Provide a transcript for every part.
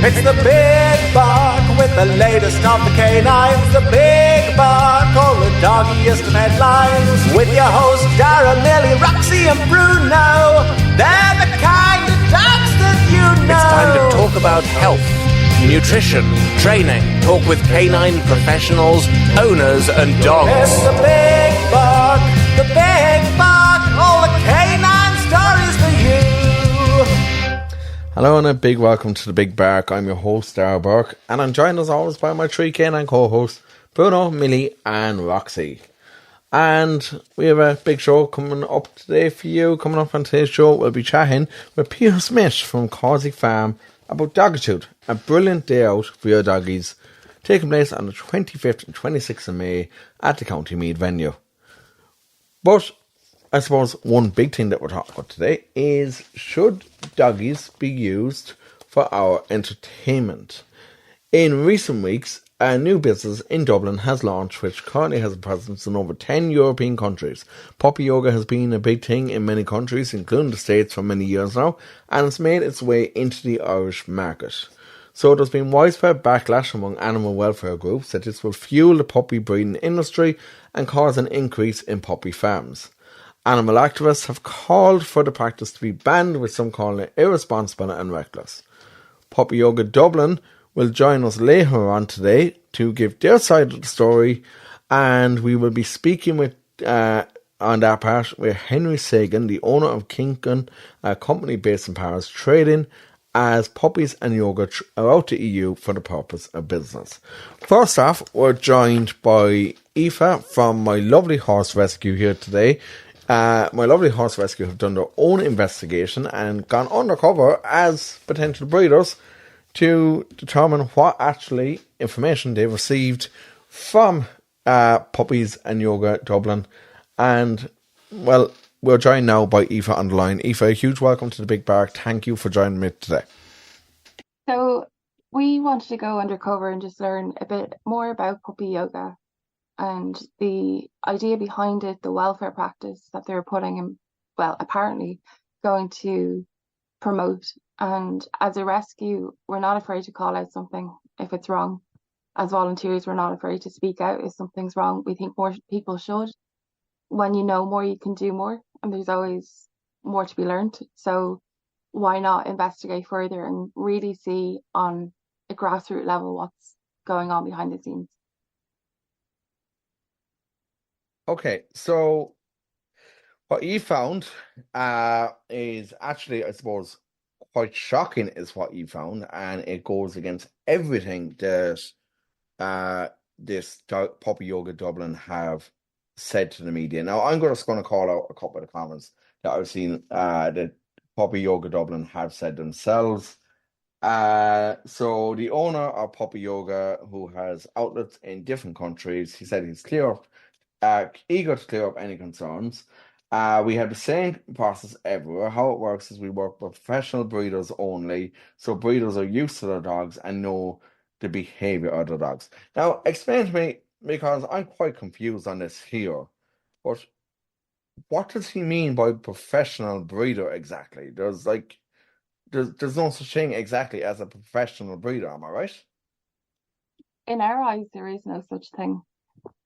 It's the Big Bark with the latest of the canines. The Big Bark, all the doggiest of headlines. With your hosts Darragh, Millie, Roxy and Bruno. They're the kind of dogs that you know. It's time to talk about health, nutrition, training, talk with canine professionals, owners and dogs. It's the Big Bark, the Big Bark, all the canine stories for you. Hello and a big welcome to the Big Bark. I'm your host Darragh, and I'm joined as always by my three canine co-hosts Bruno, Millie and Roxy. And we have a big show coming up today for you. Coming up on today's show, we'll be chatting with Peter Smyth from Causey Farm about Dogitude, a brilliant day out for your doggies, taking place on the 25th and 26th of May at the County Meath venue. But I suppose one big thing that we're talking about today is, should doggies be used for our entertainment? In recent weeks, a new business in Dublin has launched, which currently has a presence in over 10 European countries. Puppy yoga has been a big thing in many countries, including the States, for many years now, and it's made its way into the Irish market. So there's been widespread backlash among animal welfare groups that this will fuel the puppy breeding industry and cause an increase in puppy farms. Animal activists have called for the practice to be banned, with some calling it irresponsible and reckless. Puppy Yoga Dublin will join us later on today to give their side of the story, and we will be speaking with on that part with Henry Sagan, the owner of Kinkin, a company based in Paris, trading as puppies and yoga throughout the EU for the purpose of business. First off, we're joined by Aoife from My Lovely Horse Rescue here today. My Lovely Horse Rescue have done their own investigation and gone undercover as potential breeders to determine what actually information they've received from Puppies and Yoga Dublin. And, well, we're joined now by Aoife on the line. Aoife, a huge welcome to the Big Bark. Thank you for joining me today. So we wanted to go undercover and just learn a bit more about puppy yoga and the idea behind it, the welfare practice that they're putting in, well, apparently going to promote. And as a rescue, we're not afraid to call out something if it's wrong. As volunteers, we're not afraid to speak out if something's wrong. We think more people should. When you know more, you can do more, and there's always more to be learned. So why not investigate further and really see on a grassroots level what's going on behind the scenes? Okay, so what you found is actually, I suppose, quite shocking is what you found, and it goes against everything that Puppy Yoga Dublin have said to the media. Now, I'm just going to call out a couple of the comments that I've seen that Puppy Yoga Dublin have said themselves. So the owner of Puppy Yoga, who has outlets in different countries, he said he's eager to clear up any concerns. We have the same process everywhere. How it works is we work with professional breeders only, so breeders are used to their dogs and know the behaviour of their dogs. Now, explain to me, because I'm quite confused on this here, but what does he mean by professional breeder exactly? There's no such thing exactly as a professional breeder, am I right? In our eyes, there is no such thing.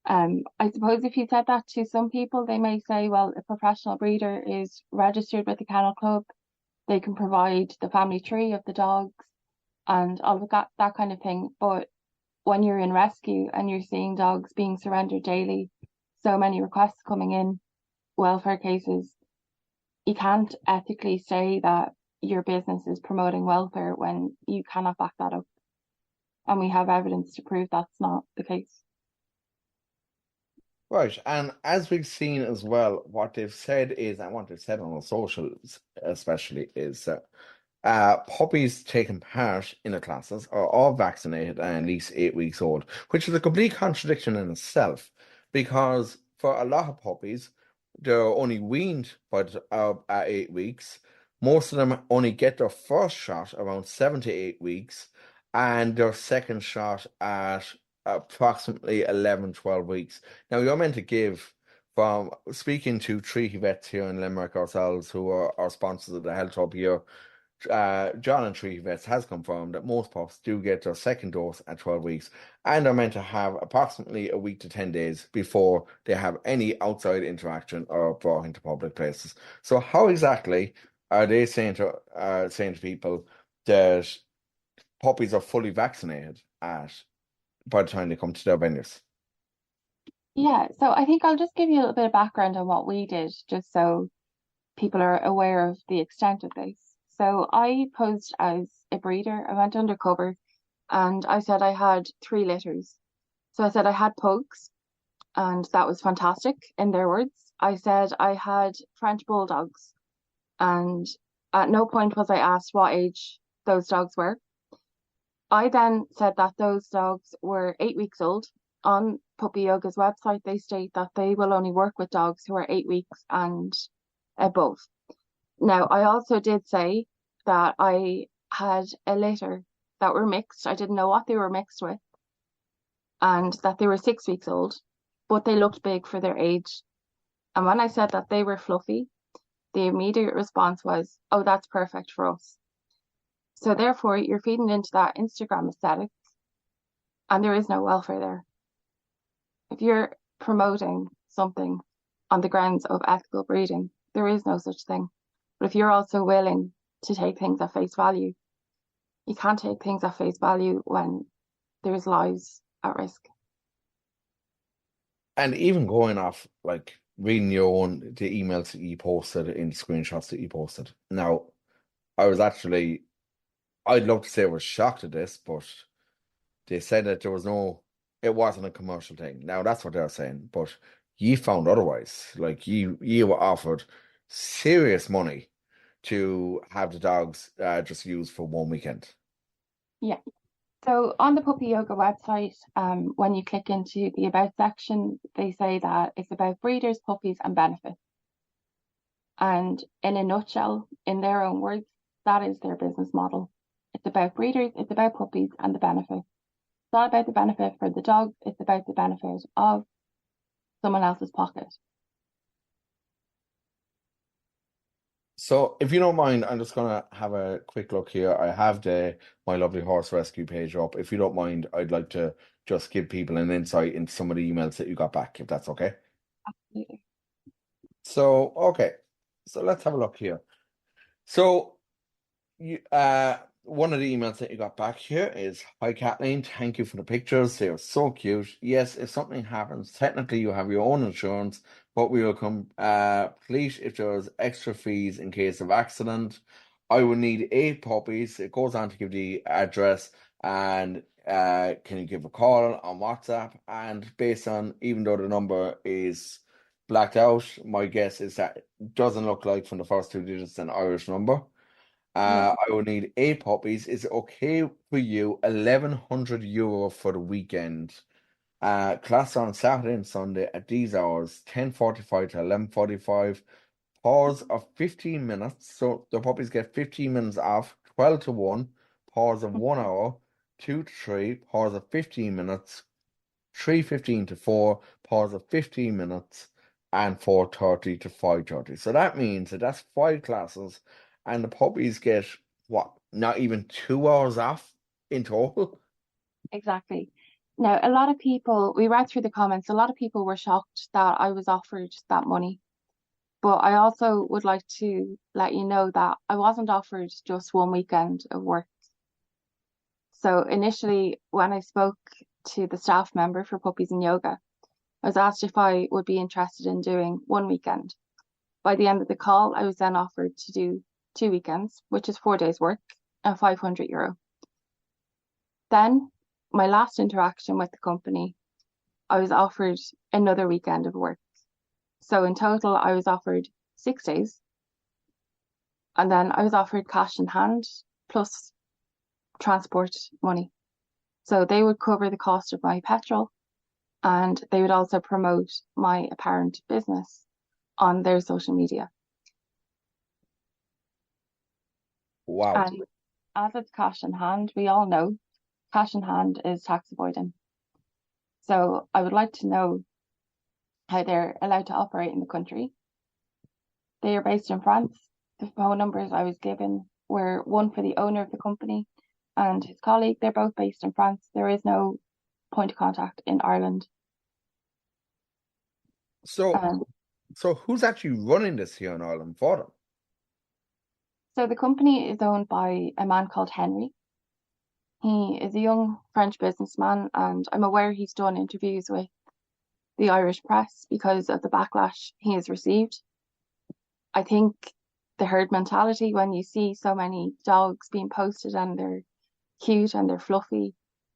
I suppose if you said that to some people, they may say, well, a professional breeder is registered with the Kennel Club. They can provide the family tree of the dogs and all of that kind of thing. But when you're in rescue and you're seeing dogs being surrendered daily, so many requests coming in, welfare cases, you can't ethically say that your business is promoting welfare when you cannot back that up. And we have evidence to prove that's not the case. Right, and as we've seen as well, what they've said is, and what they've said on the socials especially, is that puppies taking part in the classes are all vaccinated and at least 8 weeks old, which is a complete contradiction in itself, because for a lot of puppies, they're only weaned at 8 weeks. Most of them only get their first shot around 7 to 8 weeks, and their second shot at approximately 11-12 weeks. Now, you're meant to give, from speaking to three vets here in Limerick ourselves, who are our sponsors of the Health Hub here, John and Tree Vets has confirmed that most pups do get their second dose at 12 weeks and are meant to have approximately a week to 10 days before they have any outside interaction or brought into public places. So how exactly are they saying to people that puppies are fully vaccinated by the time they come to their venues? Yeah, so I think I'll just give you a little bit of background on what we did, just so people are aware of the extent of this. So I posed as a breeder. I went undercover and I said I had 3 litters. So I said I had pugs, and that was fantastic in their words. I said I had French bulldogs, and at no point was I asked what age those dogs were. I then said that those dogs were 8 weeks old. On Puppy Yoga's website, they state that they will only work with dogs who are 8 weeks and above. Now, I also did say that I had a litter that were mixed. I didn't know what they were mixed with, and that they were 6 weeks old, but they looked big for their age. And when I said that they were fluffy, the immediate response was, "Oh, that's perfect for us." So therefore, you're feeding into that Instagram aesthetic, and there is no welfare there. If you're promoting something on the grounds of ethical breeding, there is no such thing. But if you're also willing to take things at face value, you can't take things at face value when there's lives at risk. And even going off, like reading the emails that you posted and the screenshots that you posted. Now, I was actually, I'd love to say I was shocked at this, but they said that it wasn't a commercial thing. Now, that's what they're saying, but you found otherwise. Like you were offered serious money to have the dogs just used for one weekend. Yeah. So on the Puppy Yoga website, when you click into the About section, they say that it's about breeders, puppies, and benefits. And in a nutshell, in their own words, that is their business model. It's about breeders, it's about puppies, and the benefit. It's not about the benefit for the dog, it's about the benefit of someone else's pocket. So, if you don't mind, I'm just gonna have a quick look here. I have the My Lovely Horse Rescue page up. If you don't mind, I'd like to just give people an insight into some of the emails that you got back, if that's okay. Absolutely. So, okay. So let's have a look here. So one of the emails that you got back here is, "Hi Kathleen, thank you for the pictures. They are so cute. Yes, if something happens, technically you have your own insurance, but we will complete if there's extra fees in case of accident. I will need 8 puppies." It goes on to give the address and can you give a call on WhatsApp? And based on, even though the number is blacked out, my guess is that it doesn't look like from the first 2 digits an Irish number. No. I will need 8 puppies. Is it okay for you? €1,100 for the weekend. Class on Saturday and Sunday at these hours, 10:45 to 11:45. Pause of 15 minutes. So the puppies get 15 minutes off, 12 to 1. Pause of 1 hour, 2 to 3. Pause of 15 minutes, 3:15 to 4. Pause of 15 minutes, and 4:30 to 5:30. So that means that's 5 classes, and the puppies get what? Not even 2 hours off in total. Exactly. Now, a lot of people, we read through the comments, a lot of people were shocked that I was offered that money. But I also would like to let you know that I wasn't offered just one weekend of work. So initially, when I spoke to the staff member for Puppies and Yoga, I was asked if I would be interested in doing one weekend. By the end of the call, I was then offered to do 2 weekends, which is 4 days work, and €500. Then, my last interaction with the company, I was offered another weekend of work. So in total, I was offered 6 days. And then I was offered cash in hand plus transport money. So they would cover the cost of my petrol, and they would also promote my apparent business on their social media. Wow. And as it's cash in hand, we all know cash in hand is tax avoiding. So I would like to know how they're allowed to operate in the country. They are based in France. The phone numbers I was given were one for the owner of the company and his colleague. They're both based in France. There is no point of contact in Ireland. So, so who's actually running this here in Ireland for them? So the company is owned by a man called Henry. He is a young French businessman, and I'm aware he's done interviews with the Irish press because of the backlash he has received. I think the herd mentality, when you see so many dogs being posted and they're cute and they're fluffy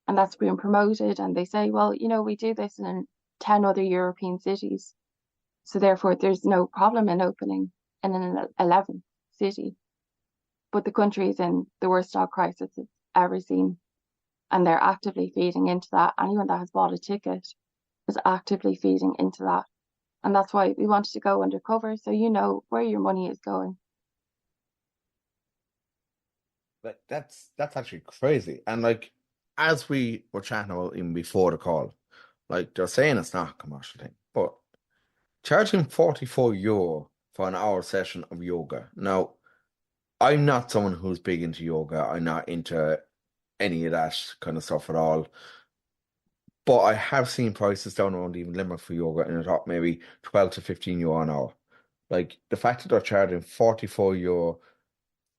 and that's being promoted, and they say, well, we do this in 10 other European cities, so therefore there's no problem in opening in an 11th city. But the country is in the worst dog crisis it's ever seen, and they're actively feeding into that. Anyone that has bought a ticket is actively feeding into that. And that's why we wanted to go undercover, so you know where your money is going. Like that's actually crazy. And like as we were chatting about even before the call, like they're saying it's not a commercial thing, but charging €44 for an hour session of yoga. Now, I'm not someone who's big into yoga. I'm not into any of that kind of stuff at all. But I have seen prices down around even Limerick for yoga, and I thought maybe €12 to €15 an hour. Like the fact that they're charging €44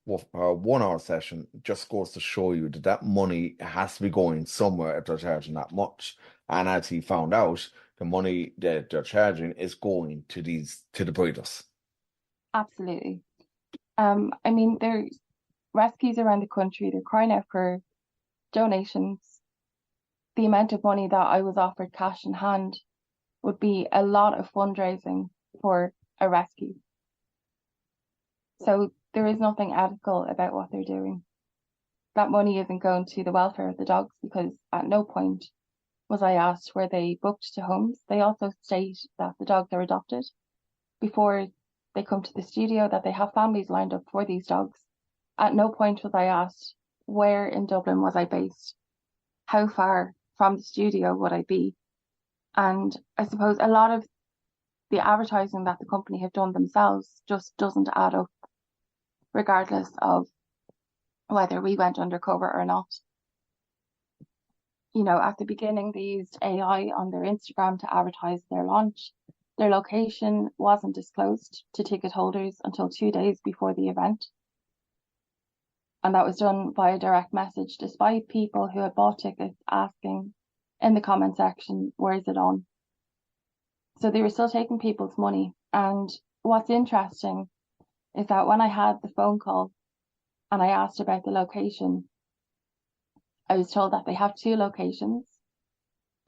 for a 1 hour session just goes to show you that that money has to be going somewhere if they're charging that much. And as he found out, the money that they're charging is going to the breeders. Absolutely. I mean, there's rescues around the country. They're crying out for donations. The amount of money that I was offered cash in hand would be a lot of fundraising for a rescue. So there is nothing ethical about what they're doing. That money isn't going to the welfare of the dogs, because at no point was I asked where they booked to homes. They also state that the dogs are adopted before they come to the studio, that they have families lined up for these dogs. At no point was I asked where in Dublin was I based, how far from the studio would I be. And I suppose a lot of the advertising that the company have done themselves just doesn't add up, regardless of whether we went undercover or not. At the beginning, they used AI on their Instagram to advertise their launch. Their location wasn't disclosed to ticket holders until 2 days before the event. And that was done via direct message, despite people who had bought tickets asking in the comment section, where is it on? So they were still taking people's money. And what's interesting is that when I had the phone call and I asked about the location, I was told that they have 2 locations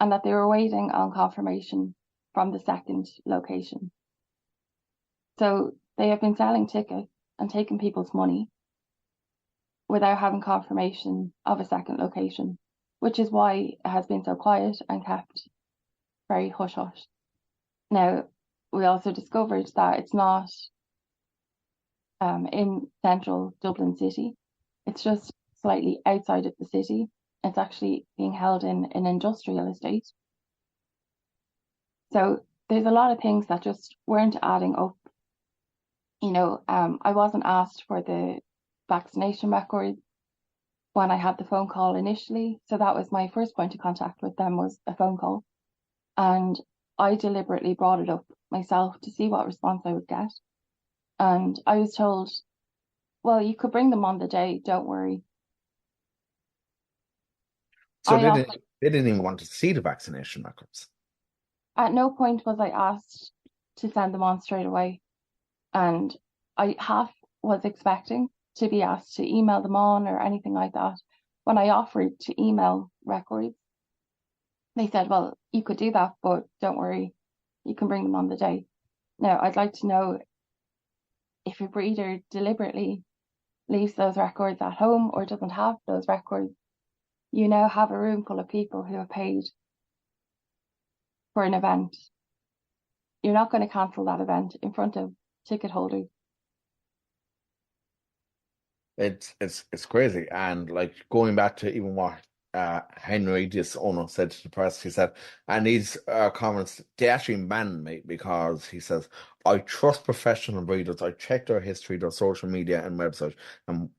and that they were waiting on confirmation from the second location. So they have been selling tickets and taking people's money without having confirmation of a second location, which is why it has been so quiet and kept very hush-hush. Now, we also discovered that it's not in central Dublin city. It's just slightly outside of the city. It's actually being held in an industrial estate. So there's a lot of things that just weren't adding up. I wasn't asked for the vaccination record when I had the phone call initially. So that was my first point of contact with them, was a phone call. And I deliberately brought it up myself to see what response I would get. And I was told, well, you could bring them on the day, don't worry. So they didn't even want to see the vaccination records. At no point was I asked to send them on straight away. And I half was expecting to be asked to email them on or anything like that. When I offered to email records, they said, well, you could do that, but don't worry, you can bring them on the day. Now, I'd like to know if a breeder deliberately leaves those records at home or doesn't have those records. You now have a room full of people who have paid for an event. You're not going to cancel that event in front of ticket holders. It's crazy. And like going back to even what Henry, this owner, said to the press, he said, and these comments, they actually banned me because he says, I trust professional breeders. I check their history, their social media and website, and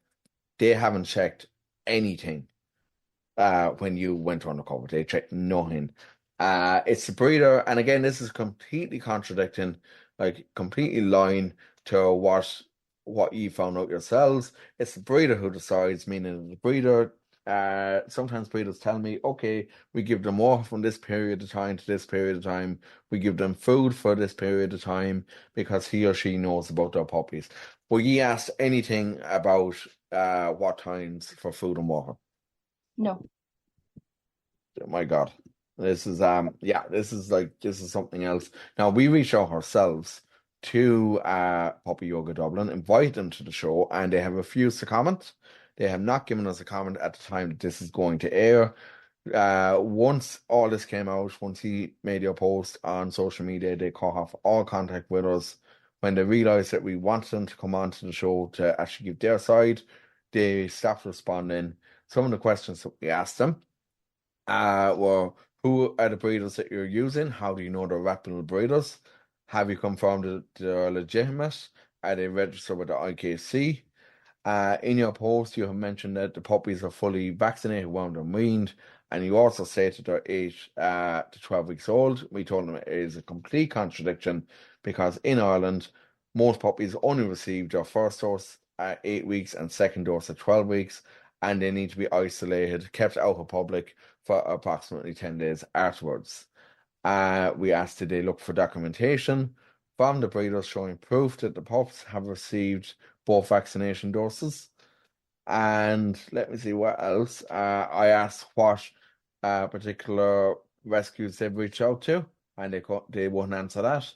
they haven't checked anything when you went undercover. They checked nothing. It's the breeder, and again, this is completely contradicting, like completely lying to what you found out yourselves. It's the breeder who decides, meaning the breeder. Sometimes breeders tell me, okay, we give them off from this period of time to this period of time. We give them food for this period of time because he or she knows about their puppies. Were you asked anything about what times for food and water? No. Oh my God. This is something else. Now we reached out ourselves to Puppy Yoga Dublin, invited them to the show, and they have refused to comment. They have not given us a comment at the time that this is going to air. Once all this came out, once he made your post on social media, they cut off all contact with us. When they realized that we wanted them to come on to the show to actually give their side, they stopped responding. Some of the questions that we asked them were, who are the breeders that you're using? How do you know they're reputable breeders? Have you confirmed that they're legitimate? Are they registered with the IKC? In your post, you have mentioned that the puppies are fully vaccinated, wound and weaned, and you also stated they're 8 to 12 weeks old. We told them it is a complete contradiction because in Ireland, most puppies only receive their first dose at 8 weeks and second dose at 12 weeks, and they need to be isolated, kept out of public for approximately 10 days afterwards. We asked did they look for documentation from the breeders showing proof that the pups have received both vaccination doses. And let me see what else. I asked what particular rescues they've reached out to, and they wouldn't answer that.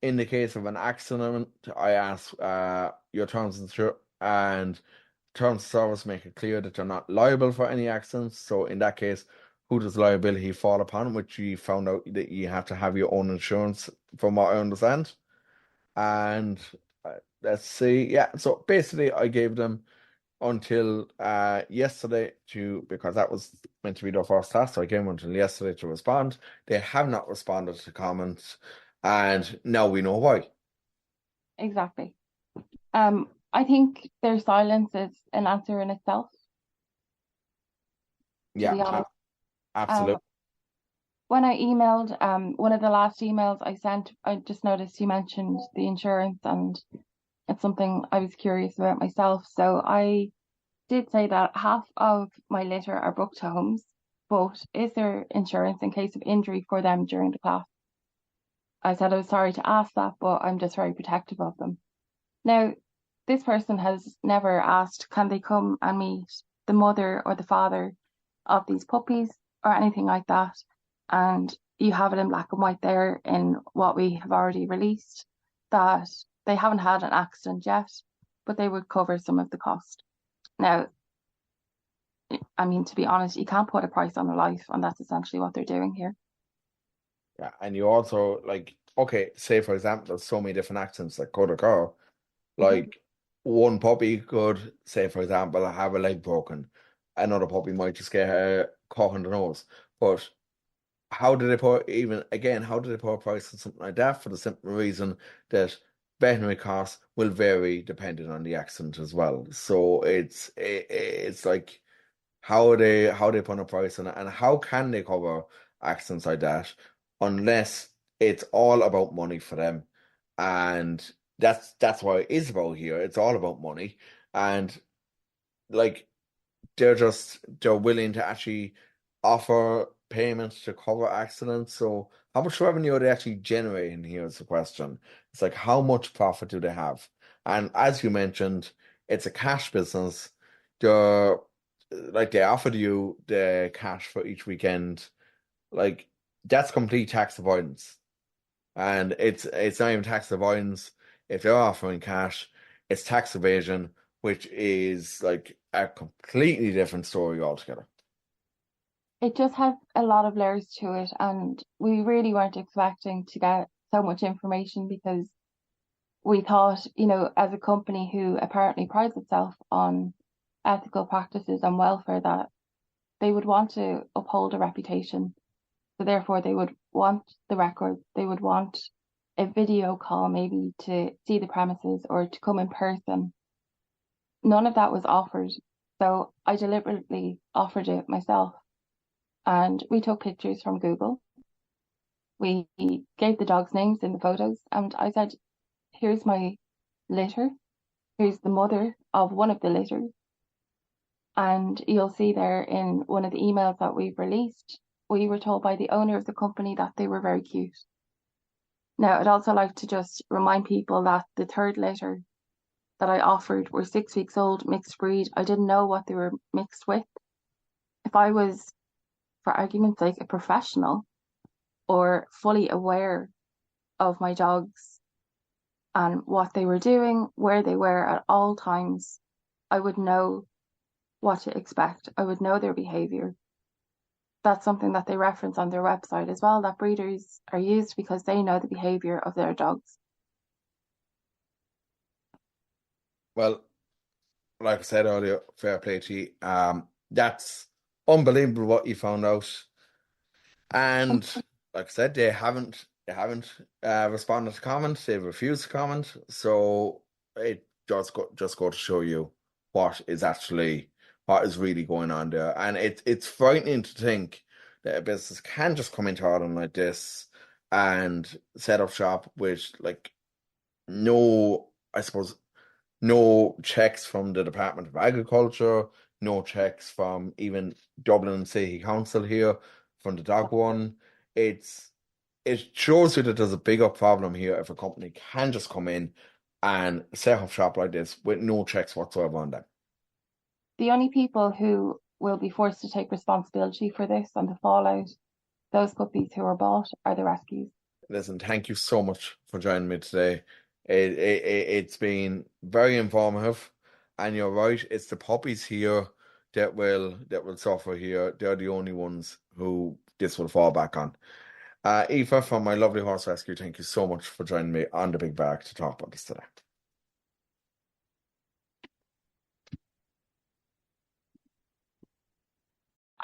In the case of an accident, I asked your and terms of service make it clear that they're not liable for any accidents. So in that case, who does liability fall upon? Which you found out that you have to have your own insurance, from what I understand. And let's see, yeah. So basically, I gave them until yesterday because that was meant to be their first task. So I gave them until yesterday to respond. They have not responded to comments, and now we know why. Exactly. I think their silence is an answer in itself, to be Yeah, honest. absolutely. When I emailed, one of the last emails I sent, I just noticed you mentioned the insurance, and it's something I was curious about myself. So I did say that half of my litter are booked homes, but is there insurance in case of injury for them during the class? I said I was sorry to ask that, but I'm just very protective of them. Now, this person has never asked, can they come and meet the mother or the father of these puppies or anything like that? And you have it in black and white there in what we have already released, that they haven't had an accident yet, but they would cover some of the cost. Now, I mean, to be honest, you can't put a price on a life, and that's essentially what they're doing here. Yeah, and you also okay, say for example, there's so many different accidents that could occur. Like one puppy could, say for example, have a leg broken. Another puppy might just get a cut on the nose. But how do they how do they put a price on something like that? For the simple reason that veterinary costs will vary depending on the accident as well. So it's like how they put a price on it, and how can they cover accidents like that unless it's all about money for them. And that's what it is about here. It's all about money. And like they're willing to actually offer payments to cover accidents. So how much revenue are they actually generating here is the question. It's like how much profit do they have? And as you mentioned, it's a cash business. They're they offered you the cash for each weekend. Like that's complete tax avoidance. And it's not even tax avoidance if they're offering cash, it's tax evasion, which is like a completely different story altogether. It just has a lot of layers to it, and we really weren't expecting to get so much information because we thought, as a company who apparently prides itself on ethical practices and welfare, that they would want to uphold a reputation. So therefore, they would want the record. They would want a video call maybe to see the premises or to come in person. None of that was offered. So I deliberately offered it myself, and we took pictures from Google. We gave the dogs names in the photos, and I said, here's my litter. Here's the mother of one of the litters. And you'll see there in one of the emails that we've released, we were told by the owner of the company that they were very cute. Now, I'd also like to just remind people that the third litter that I offered were 6 weeks old, mixed breed. I didn't know what they were mixed with. If I was, for argument's sake, a professional or fully aware of my dogs and what they were doing, where they were at all times, I would know what to expect. I would know their behavior. That's something that they reference on their website as well, that breeders are used because they know the behavior of their dogs. Well, like I said earlier, fair play to you. That's unbelievable what you found out. And like I said, they haven't responded to comments. They've refused to comment. So it just go to show you what is really going on there. And it's frightening to think that a business can just come into Ireland like this and set up shop with like no checks from the Department of Agriculture, no checks from even Dublin City Council here, from the dog one. It shows you that there's a bigger problem here if a company can just come in and set up shop like this with no checks whatsoever on them. The only people who will be forced to take responsibility for this and the fallout, those puppies who are bought, are the rescues. Listen, thank you so much for joining me today. It's been very informative, and you're right, it's the puppies here that will suffer here. They're the only ones who this will fall back on. Aoife from My Lovely Horse Rescue, thank you so much for joining me on the Big Bark to talk about this today.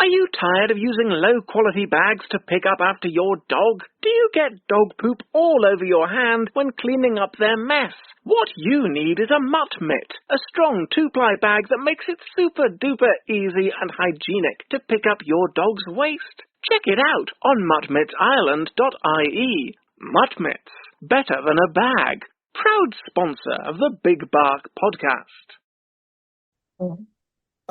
Are you tired of using low-quality bags to pick up after your dog? Do you get dog poop all over your hand when cleaning up their mess? What you need is a mutt mitt, a strong two-ply bag that makes it super-duper easy and hygienic to pick up your dog's waste. Check it out on muttmittsireland.ie. Mutt mitts, better than a bag. Proud sponsor of the Big Bark podcast.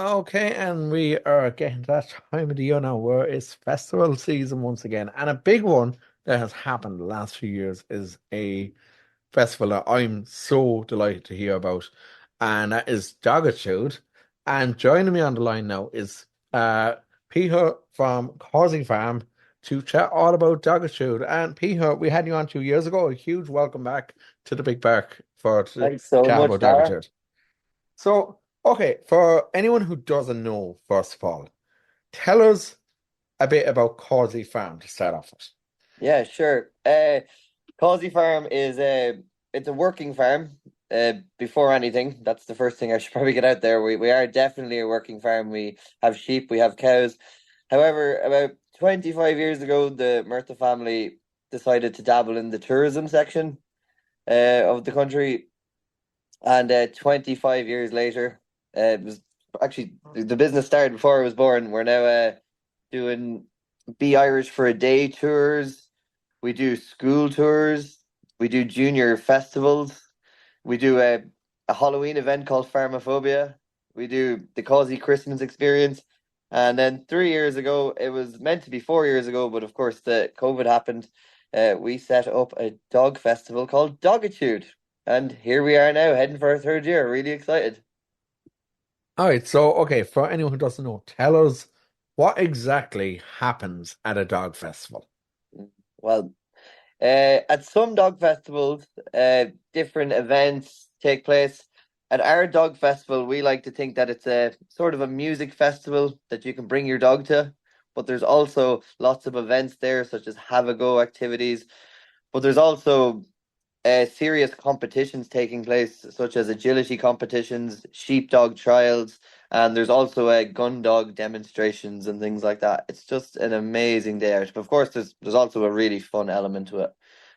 Okay, and we are getting to that time of the year now where it's festival season once again. And a big one that has happened the last few years is a festival that I'm so delighted to hear about, and that is Dogitude. And joining me on the line now is Peter from Causey Farm to chat all about Dogitude. And Peter, we had you on 2 years ago. A huge welcome back to the Big Bark Thanks so chat much, about Darragh. Dogitude. So, okay, for anyone who doesn't know, first of all, tell us a bit about Causey Farm to start off with. Yeah, sure. Causey Farm is it's a working farm. Before anything, that's the first thing I should probably get out there. We are definitely a working farm. We have sheep, we have cows. However, about 25 years ago, the Murtha family decided to dabble in the tourism section of the country, and 25 years later, it was actually the business started before I was born. We're now doing Be Irish for a Day tours. We do school tours. We do junior festivals. We do a Halloween event called Pharmaphobia. We do the Causey Christmas experience. And then 3 years ago, it was meant to be 4 years ago, but of course the COVID happened. We set up a dog festival called Dogitude. And here we are now, heading for our third year. Really excited. All right, so, okay, for anyone who doesn't know, tell us what exactly happens at a dog festival. Well, at some dog festivals, different events take place. At our dog festival, we like to think that it's a sort of a music festival that you can bring your dog to. But there's also lots of events there, such as have-a-go activities. But there's also serious competitions taking place, such as agility competitions, sheepdog trials, and there's also gun dog demonstrations and things like that. It's just an amazing day out. But of course, there's also a really fun element to it.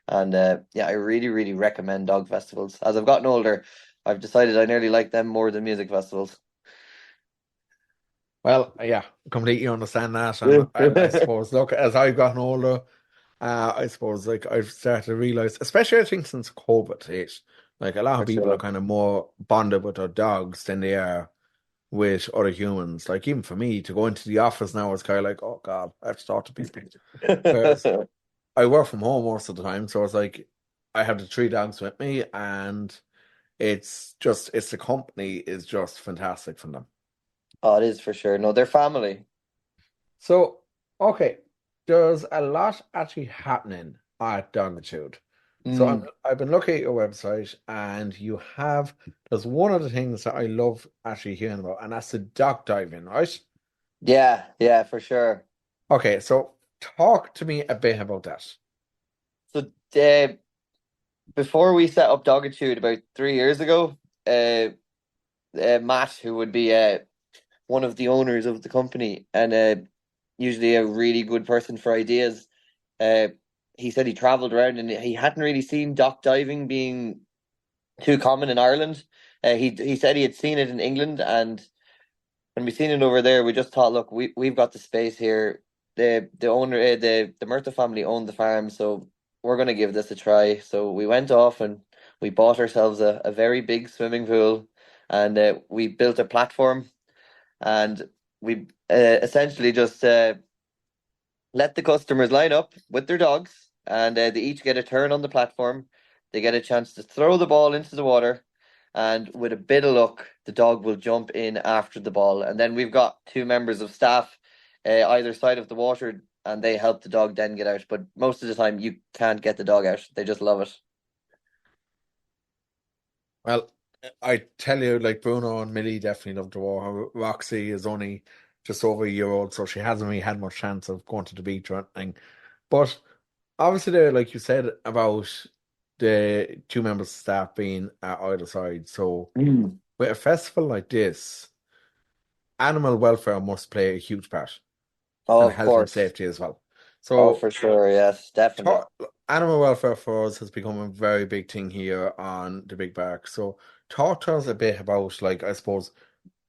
And yeah, I really, really recommend dog festivals. As I've gotten older, I've decided I nearly like them more than music festivals. Well, yeah, completely understand that, and I suppose, look, as I've gotten older, I suppose like I've started to realize, especially I think since COVID hit, like a lot For of people are sure. kind of more bonded with their dogs than they are with other humans. Like even for me to go into the office now, it's kind of like, oh God, I have to talk to people. Whereas I work from home most of the time, so it's like I have the three dogs with me, and it's the company is just fantastic from them. Oh, it is for sure. No, they're family. So, okay, there's a lot actually happening at Dogitude. So Mm. I've been looking at your website, and there's one of the things that I love actually hearing about, and that's the dog diving, right? Yeah, yeah, for sure. Okay, so talk to me a bit about that. So, before we set up Dogitude about 3 years ago, Matt, who would be one of the owners of the company and usually a really good person for ideas, uh, he said he traveled around and he hadn't really seen dock diving being too common in Ireland. He said he had seen it in England, and when we seen it over there, we just thought, look, we've got the space here. The owner, the Murtha family owned the farm, so we're gonna give this a try. So we went off and we bought ourselves a very big swimming pool, and we built a platform, and we essentially just let the customers line up with their dogs, and they each get a turn on the platform. They get a chance to throw the ball into the water, and with a bit of luck, the dog will jump in after the ball. And then we've got two members of staff either side of the water, and they help the dog then get out. But most of the time, you can't get the dog out. They just love it. Well, I tell you, like Bruno and Millie definitely love the water. Roxy is only just over a year old, so she hasn't really had much chance of going to the beach or anything. But obviously, there, like you said about the two members of staff being at either side. So Mm. with a festival like this, animal welfare must play a huge part, Oh, and of health and course. safety as well. Oh, So for sure. Yes, definitely. talk, animal welfare for us has become a very big thing here on the Big Bark. So talk to us a bit about, like, I suppose,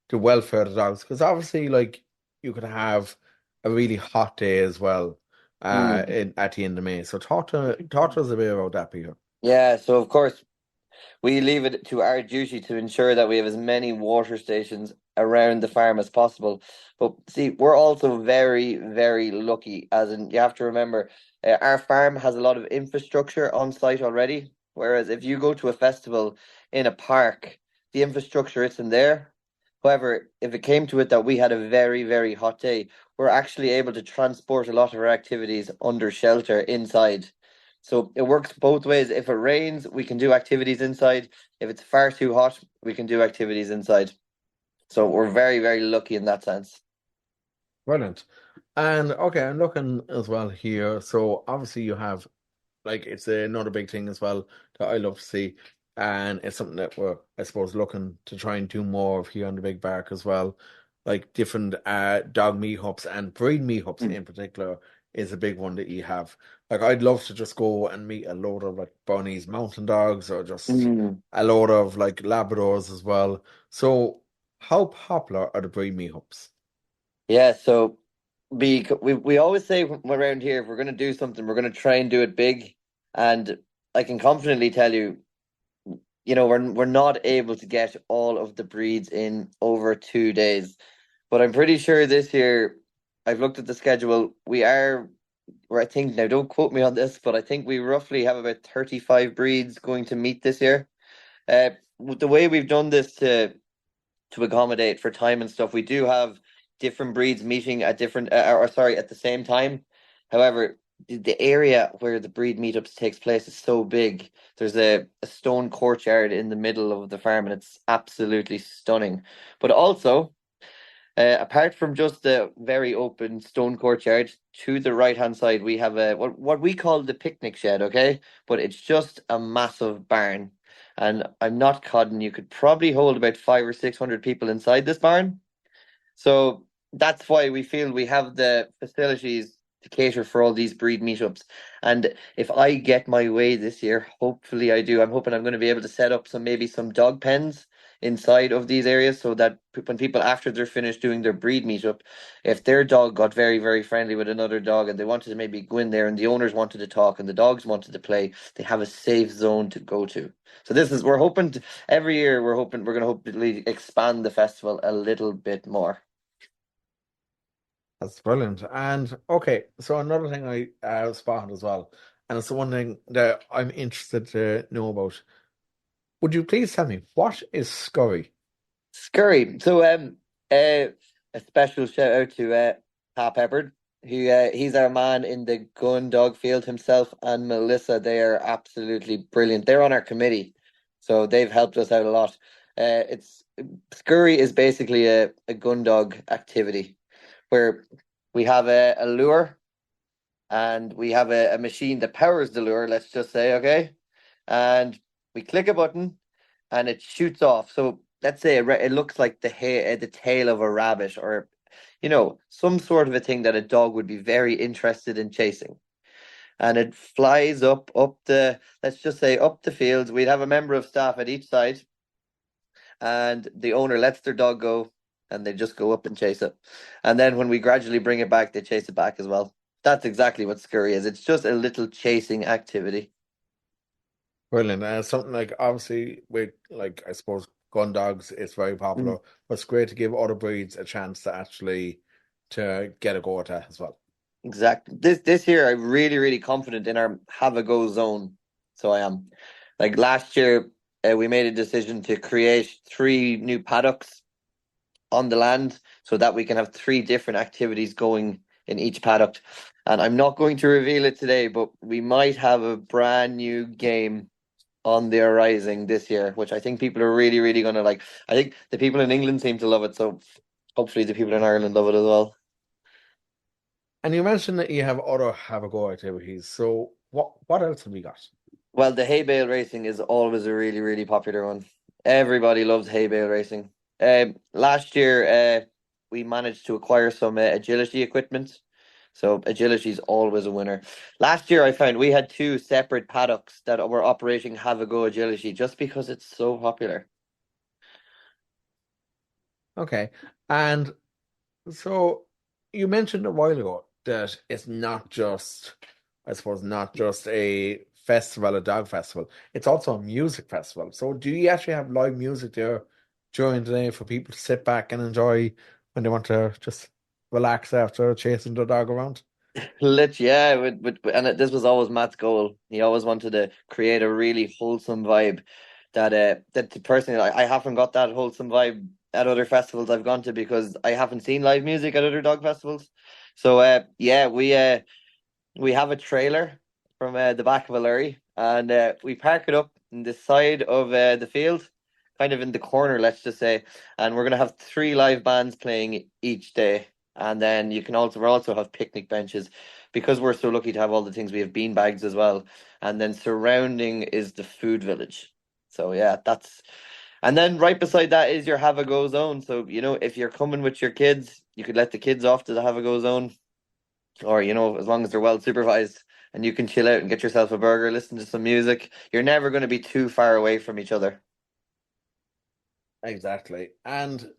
the welfare of the dogs, because obviously, like, you could have a really hot day as well, Mm. at the end of May. So talk to us a bit about that, Peter. Yeah. So of course, we leave it to our duty to ensure that we have as many water stations around the farm as possible. But see, we're also very, very lucky, as in you have to remember, our farm has a lot of infrastructure on site already. Whereas if you go to a festival in a park, the infrastructure isn't there. However, if it came to it that we had a very, very hot day, we're actually able to transport a lot of our activities under shelter inside. So it works both ways. If it rains, we can do activities inside. If it's far too hot, we can do activities inside. So we're very, very lucky in that sense. Brilliant. And okay, I'm looking as well here. So obviously you have, like, it's another big thing as well that I love to see, and it's something that we're, I suppose, looking to try and do more of here on the Big Bark as well. Like different dog meetups and breed meetups Mm. in particular is a big one that you have. Like I'd love to just go and meet a load of like Bernese mountain dogs or just Mm. a load of like Labradors as well. So how popular are the breed meetups? Yeah, so we always say around here, if we're going to do something, we're going to try and do it big. And I can confidently tell you, we're not able to get all of the breeds in over 2 days. But I'm pretty sure this year, I've looked at the schedule. Where I think, now don't quote me on this, but I think we roughly have about 35 breeds going to meet this year. With the way we've done this to accommodate for time and stuff, we do have different breeds meeting at different, or sorry, at the same time. However, the area where the breed meetups takes place is so big. There's a stone courtyard in the middle of the farm, and it's absolutely stunning. But also, apart from just the very open stone courtyard, to the right hand side, we have a what we call the picnic shed, okay? But it's just a massive barn. And I'm not kidding, you could probably hold about 500 or 600 people inside this barn. So that's why we feel we have the facilities to cater for all these breed meetups. And if I get my way this year, hopefully I do. I'm hoping I'm going to be able to set up maybe some dog pens inside of these areas, so that when people, after they're finished doing their breed meetup, if their dog got very, very friendly with another dog and they wanted to maybe go in there and the owners wanted to talk and the dogs wanted to play, they have a safe zone to go to. So we're hoping every year we're going to hopefully expand the festival a little bit more. That's brilliant. And okay, so another thing I spotted as well, and it's the one thing that I'm interested to know about. Would you please tell me, what is scurry? Scurry. So a special shout out to Pat Peppard. He's our man in the gun dog field himself, and Melissa. They are absolutely brilliant. They're on our committee, so they've helped us out a lot. It's Scurry is basically a gun dog activity where we have a lure and we have a machine that powers the lure, let's just say, okay? And we click a button and it shoots off. So let's say it looks like the tail of a rabbit, or, some sort of a thing that a dog would be very interested in chasing. And it flies up let's just say up the field. We'd have a member of staff at each side, and the owner lets their dog go, and they just go up and chase it. And then when we gradually bring it back, they chase it back as well. That's exactly what scurry is. It's just a little chasing activity. Brilliant. Something like, obviously, with, like, I suppose, gun dogs, it's very popular, but it's great to give other breeds a chance to actually to get a go at that as well. Exactly. This year, I'm really, really confident in our have a go zone. So I am. Like last year, we made a decision to create 3 new paddocks on the land so that we can have 3 different activities going in each paddock. And I'm not going to reveal it today, but we might have a brand new game on the horizon this year, which I think people are really, really going to like. I think the people in England seem to love it, so hopefully the people in Ireland love it as well. And you mentioned that you have other have a go activities. So what else have we got? Well, the hay bale racing is always a really, really popular one. Everybody loves hay bale racing. Last year, we managed to acquire some agility equipment. So agility is always a winner. Last year, I found we had 2 separate paddocks that were operating Have a Go agility just because it's so popular. Okay. And so you mentioned a while ago that it's not just, I suppose, not just a festival, a dog festival. It's also a music festival. So do you actually have live music there during the day for people to sit back and enjoy when they want to just relax after chasing the dog around? Yeah, this was always Matt's goal. He always wanted to create a really wholesome vibe. That personally, I haven't got that wholesome vibe at other festivals I've gone to because I haven't seen live music at other dog festivals. So yeah, we have a trailer from the back of a lorry, and we park it up in the side of the field, kind of in the corner, let's just say, and we're gonna have 3 live bands playing each day. And then we'll also have picnic benches because we're so lucky to have all the things. We have bean bags as well. And then surrounding is the food village. So yeah, and then right beside that is your have a go zone. So, if you're coming with your kids, you could let the kids off to the have a go zone, or, as long as they're well supervised, and you can chill out and get yourself a burger, listen to some music. You're never going to be too far away from each other. Exactly. And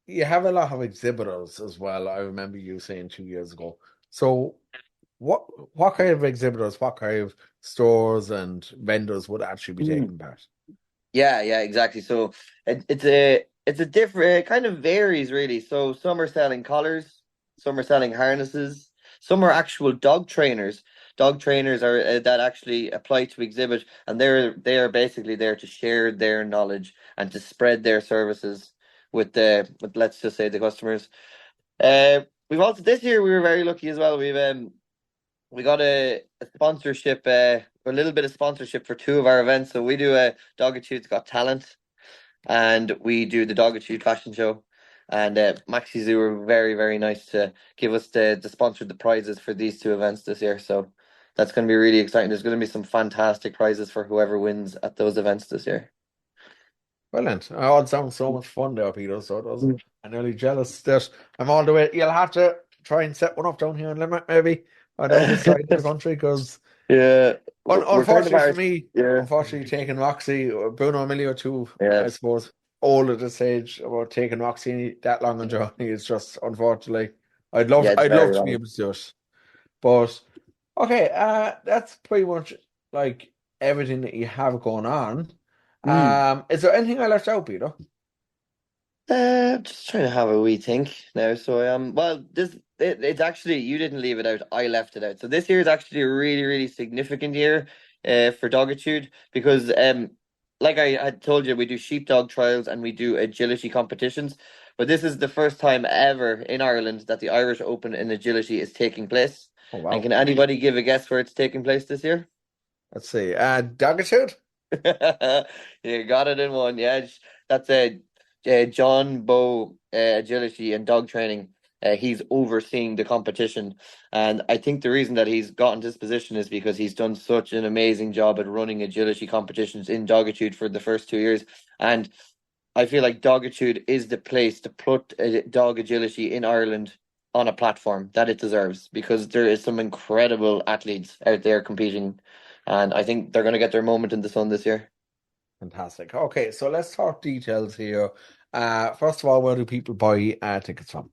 you have a lot of exhibitors as well. I remember you saying 2 years ago. So what kind of exhibitors, what kind of stores and vendors would actually be taking part? Yeah, exactly. So it's a different, it kind of varies really. So some are selling collars, some are selling harnesses, some are actual dog trainers. Dog trainers are that actually apply to exhibit, and they are basically there to share their knowledge and to spread their services with let's just say the customers. We've also this year we were very lucky as well. We got a sponsorship, a little bit of sponsorship for 2 of our events. So we do a Dogitude's Got Talent, and we do the Dogitude Fashion Show. And Maxi Zoo were very, very nice to give us the sponsor the prizes for these 2 events this year. So that's going to be really exciting. There's going to be some fantastic prizes for whoever wins at those events this year. Brilliant. Oh, it sounds so much fun there, Peter. So it does. I'm nearly jealous that I'm all the way. You'll have to try and set one up down here in Limerick, maybe, or down this side of the country, because unfortunately for me, unfortunately taking Roxy, Bruno, Emilio too, I suppose, old at this age about taking Roxy that long a journey. It's just, unfortunately, I'd it's I'd very love to be wrong. able to do it. But okay, that's pretty much like everything that you have going on. Is there anything I left out, Peter? Just trying to have a wee think now. So well, it's actually you didn't leave it out. I left it out. So this year is actually a really, really significant year for Dogitude because like I had told you, we do sheepdog trials and we do agility competitions. But this is the first time ever in Ireland that the Irish Open in agility is taking place. Oh And wow. can anybody give a guess where it's taking place this year? Let's see. Dogitude? You got it in one. Yeah, that's John Bow agility and dog training. He's overseeing the competition, and I think the reason that he's gotten this position is because he's done such an amazing job at running agility competitions in Dogitude for the first 2 years. And I feel like Dogitude is the place to put dog agility in Ireland on a platform that it deserves because there is some incredible athletes out there competing, and I think they're going to get their moment in the sun this year. Fantastic. Okay, so let's talk details here. First of all, where do people buy tickets from?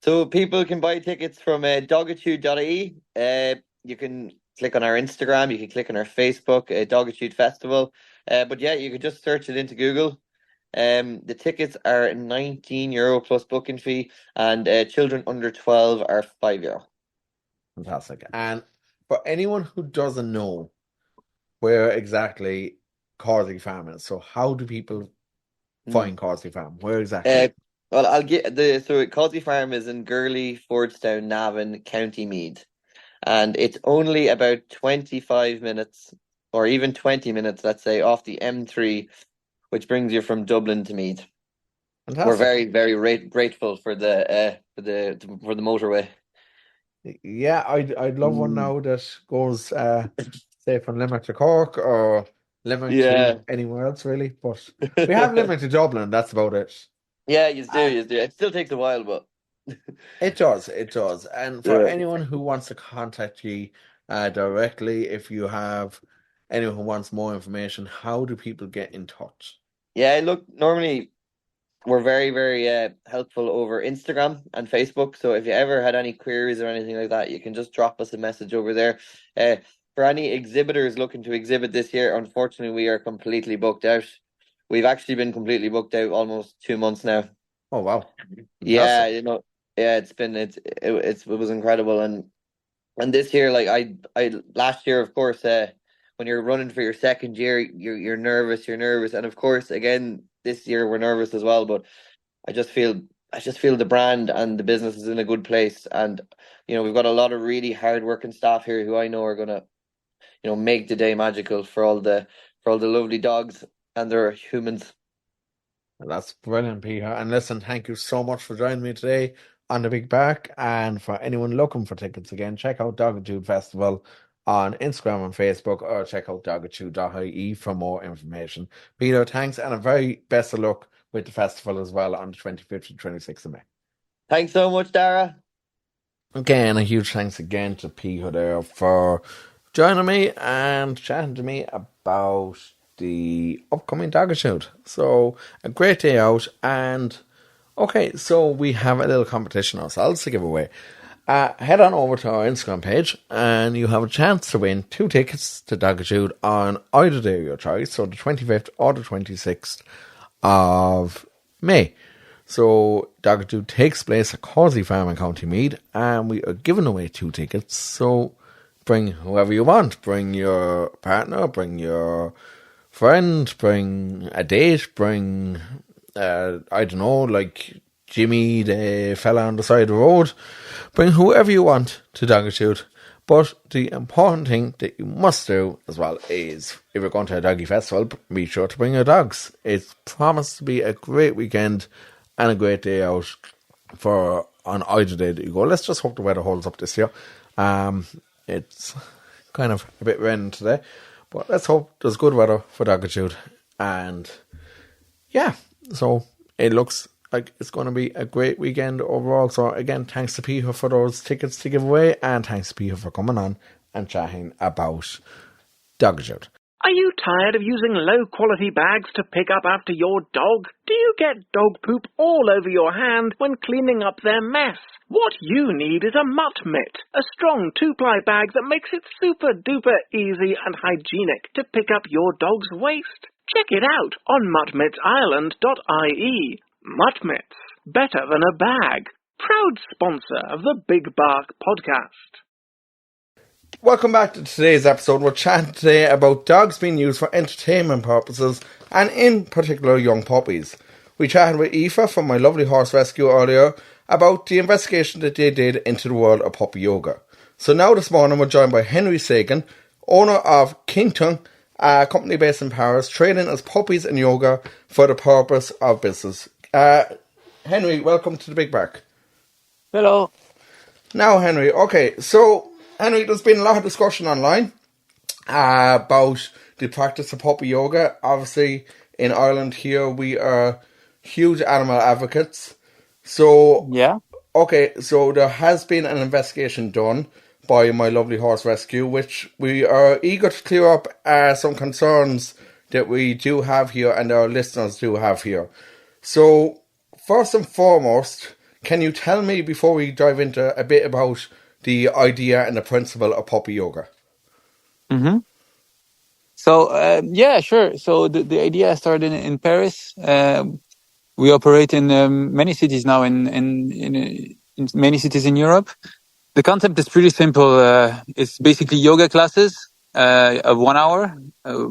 So people can buy tickets from dogitude.ie. You can click on our Instagram, you can click on our Facebook, Dogitude Festival. But yeah, you can just search it into Google. The tickets are €19 plus booking fee, and children under 12 are €5. Fantastic. And for anyone who doesn't know where exactly Causey Farm is, so how do people find Causey Farm? Where exactly? Well, so Causey Farm is in Gurley, Fordstown, Navan, County Meath, and it's only about 25 minutes or even 20 minutes, let's say, off the M3, which brings you from Dublin to Meath. Fantastic. We're very, very grateful for the motorway. Yeah, I'd love one now that goes say from Limerick to Cork or Limerick to anywhere else really. But we have Limerick to Dublin, that's about it. Yeah, you do. It still takes a while, but it does. And for anyone who wants to contact you directly, if you have anyone who wants more information, how do people get in touch? Yeah, look, normally we're very, very helpful over Instagram and Facebook. So if you ever had any queries or anything like that, you can just drop us a message over there. For any exhibitors looking to exhibit this year, unfortunately, we are completely booked out. We've actually been completely booked out almost 2 months now. Oh wow! Yeah, it was incredible, and this year, like I last year, of course, when you're running for your second year, you're nervous, and of course, again this year we're nervous as well. But I just feel the brand and the business is in a good place, and we've got a lot of really hardworking staff here who I know are gonna make the day magical for all the lovely dogs and their humans. Well, that's brilliant, Peter. And listen, thank you so much for joining me today on the Big Bark. And for anyone looking for tickets again, check out Dogitude Festival on Instagram and Facebook, or check out dogitude.ie for more information. Peter, thanks, and a very best of luck with the festival as well on the 25th and 26th of May. Thanks so much, Darragh. Again, a huge thanks again to Peter there for joining me and chatting to me about the upcoming Dogitude. So a great day out, and okay, so we have a little competition ourselves to give away. Head on over to our Instagram page and you have a chance to win 2 tickets to Dogitude on either day of your choice, so the 25th or the 26th of May. So Dogitude takes place at Causey Farm in County Meath, and we are giving away 2 tickets. So bring whoever you want. Bring your partner, bring your friend, bring a date, bring, I don't know, like Jimmy, the fella on the side of the road. Bring whoever you want to Dogitude. But the important thing that you must do as well is, if you're going to a doggy festival, be sure to bring your dogs. It's promised to be a great weekend and a great day out for on either day that you go. Let's just hope the weather holds up this year. It's kind of a bit raining today, but let's hope there's good weather for Dogitude. And yeah, so it looks like it's going to be a great weekend overall. So again, thanks to Peter for those tickets to give away, and thanks to Peter for coming on and chatting about Dogitude. Are you tired of using low-quality bags to pick up after your dog? Do you get dog poop all over your hand when cleaning up their mess? What you need is a mutt mitt, a strong 2-ply bag that makes it super-duper easy and hygienic to pick up your dog's waste. Check it out on muttmittsireland.ie. Mutt mitts, better than a bag. Proud sponsor of the Big Bark podcast. Welcome back to today's episode. We're chatting today about dogs being used for entertainment purposes, and in particular young puppies. We chatted with Aoife from My Lovely Horse Rescue earlier about the investigation that they did into the world of puppy yoga. So now this morning we're joined by Henry Sagan, owner of Kington, a company based in Paris, training as puppies and yoga for the purpose of business. Henry, welcome to the Big Bark. Hello. Now, Henry, Henry, there's been a lot of discussion online about the practice of puppy yoga. Obviously, in Ireland here, we are huge animal advocates. So, Yeah. So there has been an investigation done by My Lovely Horse Rescue, which we are eager to clear up some concerns that we do have here and our listeners do have here. So, first and foremost, can you tell me, before we dive into a bit about the idea and the principle of puppy yoga? Mm-hmm. So, yeah, sure. So the idea started in Paris. We operate in many cities now in many cities in Europe. The concept is pretty simple. It's basically yoga classes of 1 hour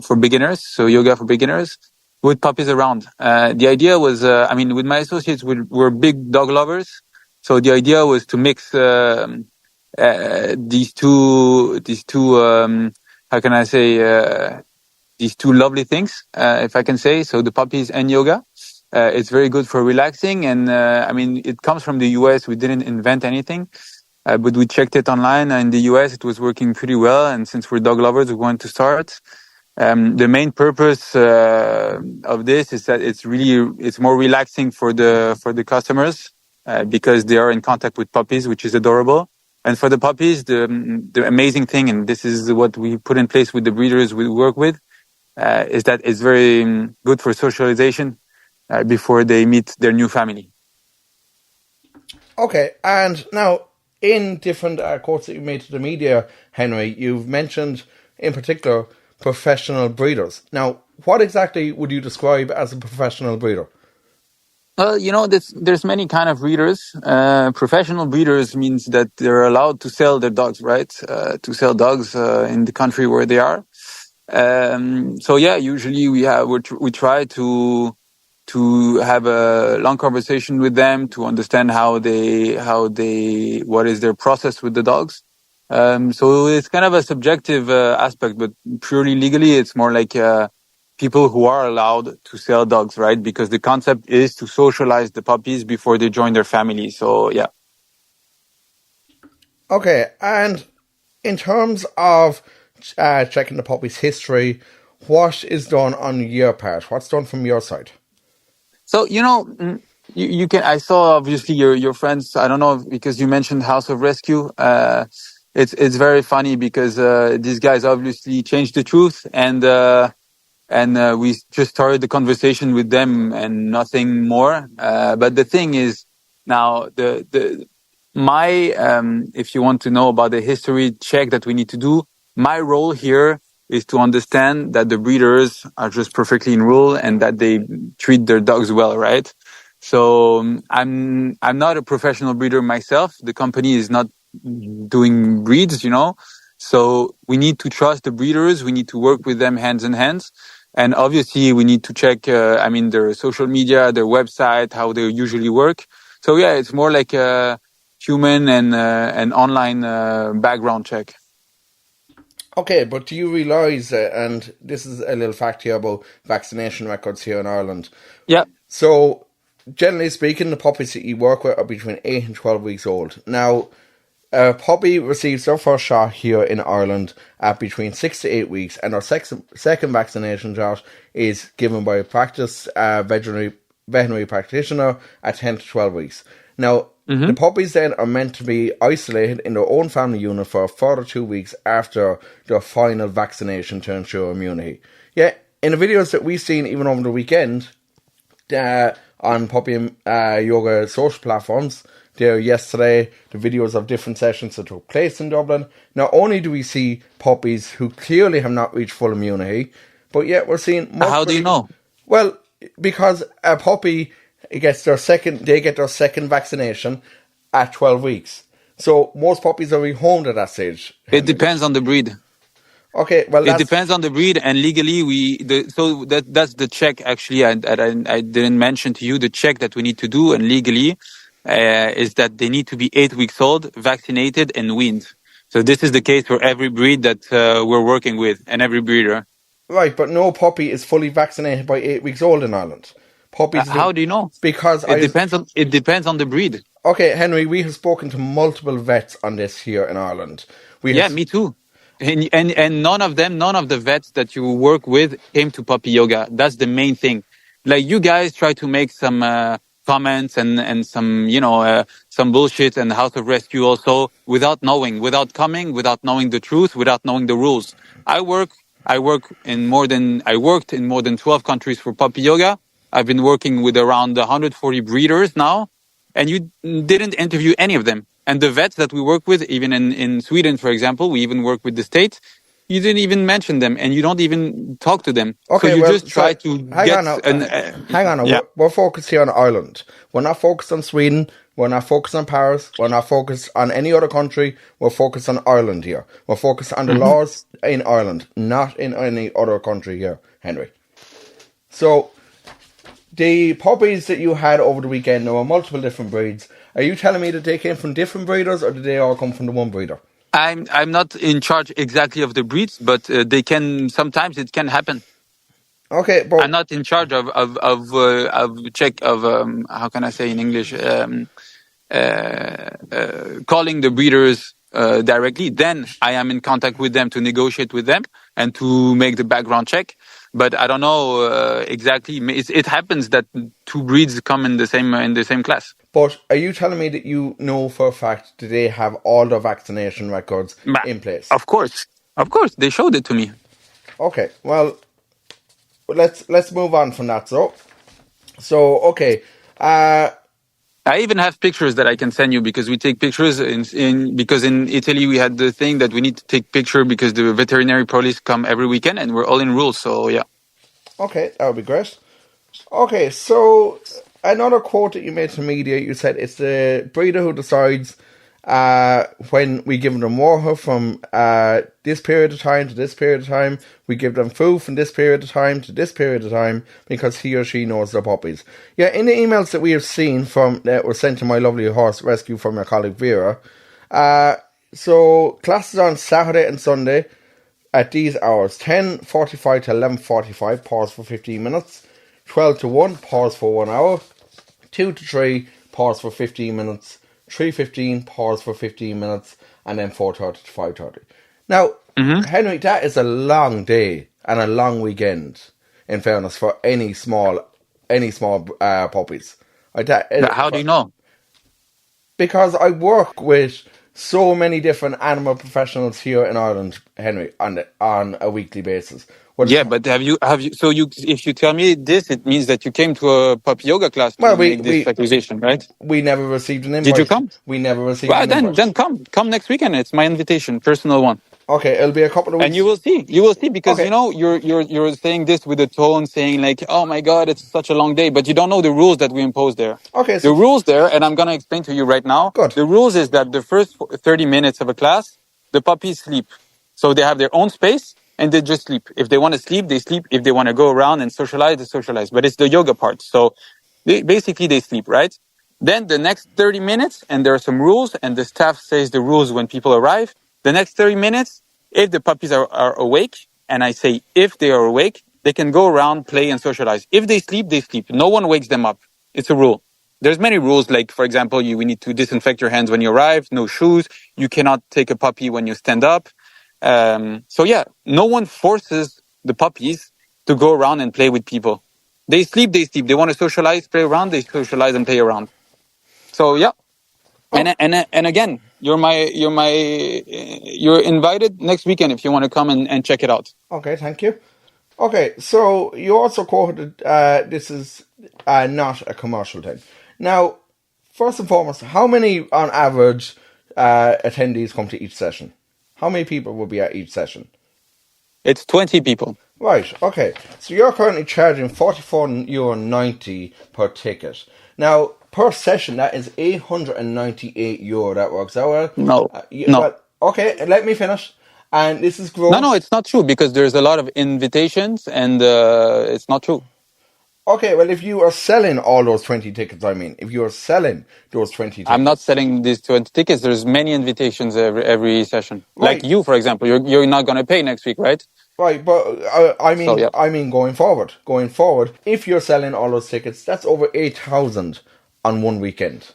for beginners. So yoga for beginners with puppies around. The idea was, with my associates, we're big dog lovers. So the idea was to mix these two these two lovely things, if I can say. So the puppies and yoga. It's very good for relaxing, and it comes from the US. We didn't invent anything, but we checked it online. In the US, it was working pretty well, and since we're dog lovers, we wanted to start. The main purpose of this is that it's more relaxing for the customers because they are in contact with puppies, which is adorable. And for the puppies, the amazing thing, and this is what we put in place with the breeders we work with, is that it's very good for socialization before they meet their new family. Okay, and now in different quotes that you made to the media, Henry, you've mentioned in particular professional breeders. Now, what exactly would you describe as a professional breeder? Well, there's many kind of breeders. Professional breeders means that they're allowed to sell their dogs, right? To sell dogs in the country where they are. Usually we try to have a long conversation with them to understand what is their process with the dogs. So it's kind of a subjective aspect, but purely legally, it's more like people who are allowed to sell dogs, right? Because the concept is to socialize the puppies before they join their family. So, yeah. Okay, and in terms of checking the puppy's history, what is done on your part? What's done from your side? So, you can. I saw obviously your friends. I don't know, because you mentioned House of Rescue. It's very funny because these guys obviously changed the truth, and we just started the conversation with them and nothing more. But the thing is, now if you want to know about the history check that we need to do, my role here is to understand that the breeders are just perfectly in rule and that they treat their dogs well, right? So I'm not a professional breeder myself. The company is not doing breeds, So we need to trust the breeders. We need to work with them hands in hands. And obviously we need to check, their social media, their website, how they usually work. So yeah, it's more like a human and an online background check. Okay, but do you realise, and this is a little fact here about vaccination records here in Ireland. Yeah. So, generally speaking, the puppies that you work with are between 8 and 12 weeks old. Now, a puppy receives their first shot here in Ireland at between 6 to 8 weeks, and our second vaccination shot is given by a veterinary practitioner at 10 to 12 weeks. Now, The puppies then are meant to be isolated in their own family unit for a further 2 weeks after their final vaccination to ensure immunity. Yeah, in the videos that we've seen even over the weekend on puppy yoga social platforms, there yesterday, the videos of different sessions that took place in Dublin, not only do we see puppies who clearly have not reached full immunity, but yet we're seeing... How do you know? Well, because a puppy... they get their second vaccination at 12 weeks. So most puppies are rehomed at that stage. It depends on the breed. Okay, well, it depends on the breed, and legally that's the check. Actually, I didn't mention to you the check that we need to do, and legally is that they need to be 8 weeks old, vaccinated, and weaned. So this is the case for every breed that we're working with, and every breeder. Right, but no puppy is fully vaccinated by 8 weeks old in Ireland. Puppies. How do you know? Because it depends on the breed. Okay, Henry, we have spoken to multiple vets on this here in Ireland. Me too. And none of the vets that you work with came to puppy yoga. That's the main thing. Like, you guys try to make some comments and some some bullshit and House of Rescue also without knowing the truth, without knowing the rules. I worked in more than 12 countries for puppy yoga. I've been working with around 140 breeders now, and you didn't interview any of them. And the vets that we work with, even in Sweden, for example, we even work with the states, you didn't even mention them, and you don't even talk to them. Okay, so you just try to get... Hang on now. Yeah. We're focused here on Ireland. We're not focused on Sweden. We're not focused on Paris. We're not focused on any other country. We're focused on Ireland here. We're focused on the laws in Ireland, not in any other country here, Henry. So... the puppies that you had over the weekend, there were multiple different breeds. Are you telling me that they came from different breeders, or did they all come from the one breeder? I'm not in charge exactly of the breeds, but they can, sometimes it can happen. Okay, but I'm not in charge of how can I say in English, calling the breeders directly. Then I am in contact with them to negotiate with them and to make the background check. But I don't know exactly. It happens that two breeds come in the same class. But are you telling me that you know for a fact that they have all their vaccination records in place? Of course, they showed it to me. Okay, well, let's move on from that. So okay. I even have pictures that I can send you, because we take pictures because in Italy we had the thing that we need to take picture because the veterinary police come every weekend and we're all in rules. So yeah. Okay, that would be great. Okay, so another quote that you made to media, you said it's the breeder who decides when we give them water from this period of time to this period of time. We give them food from this period of time to this period of time because he or she knows their puppies. Yeah, in the emails that we have seen that were sent to my lovely horse rescue from your colleague Vera, so classes on Saturday and Sunday at these hours: 10:45 to 11:45, pause for 15 minutes, 12 to 1, pause for 1 hour, 2 to 3, pause for 15 minutes, 3:15, pause for 15 minutes, and then 4:30 to 5:30. Now, Henry, that is a long day and a long weekend, in fairness, for any small puppies. How do you know? Because I work with so many different animal professionals here in Ireland, Henry, on a weekly basis. But have you? So if you tell me this, it means that you came to a puppy yoga class to make this accusation, right? We never received an invite. Did you come? We never received an invite. Then come next weekend. It's my invitation, personal one. Okay, it'll be a couple of weeks. And you will see, because you're saying this with a tone, saying like, oh my God, it's such a long day, but you don't know the rules that we impose there. Okay, the rules there, and I'm gonna explain to you right now. Good. The rules is that the first 30 minutes of a class, the puppies sleep, so they have their own space and they just sleep. If they want to sleep, they sleep. If they want to go around and socialize, they socialize. But it's the yoga part, so they sleep, right? Then the next 30 minutes, and there are some rules, and the staff says the rules when people arrive. The next 30 minutes, if the puppies are awake, and I say if they are awake, they can go around, play, and socialize. If they sleep, they sleep. No one wakes them up. It's a rule. There's many rules, like, for example, we need to disinfect your hands when you arrive, no shoes, you cannot take a puppy when you stand up. So yeah, no one forces the puppies to go around and play with people. They sleep. They want to socialize, play around, they socialize and play around. So yeah. And again, you're invited next weekend if you want to come and check it out. Okay, thank you. Okay, so you also quoted this is not a commercial thing. Now, first and foremost, how many on average attendees come to each session? How many people will be at each session? It's 20 people. Right, okay. So you're currently charging €44.90 per ticket. Now, per session, that is €898. That works out well. No. Well, okay, let me finish. And this is gross. No, it's not true because there's a lot of invitations and it's not true. Okay, well, if you are selling all those 20 tickets, if you are selling those 20 tickets. I'm not selling these 20 tickets. There's many invitations every session. Right. Like you, for example, you're not going to pay next week, right? Right, but I mean going forward. Going forward, if you're selling all those tickets, that's over 8,000 on one weekend.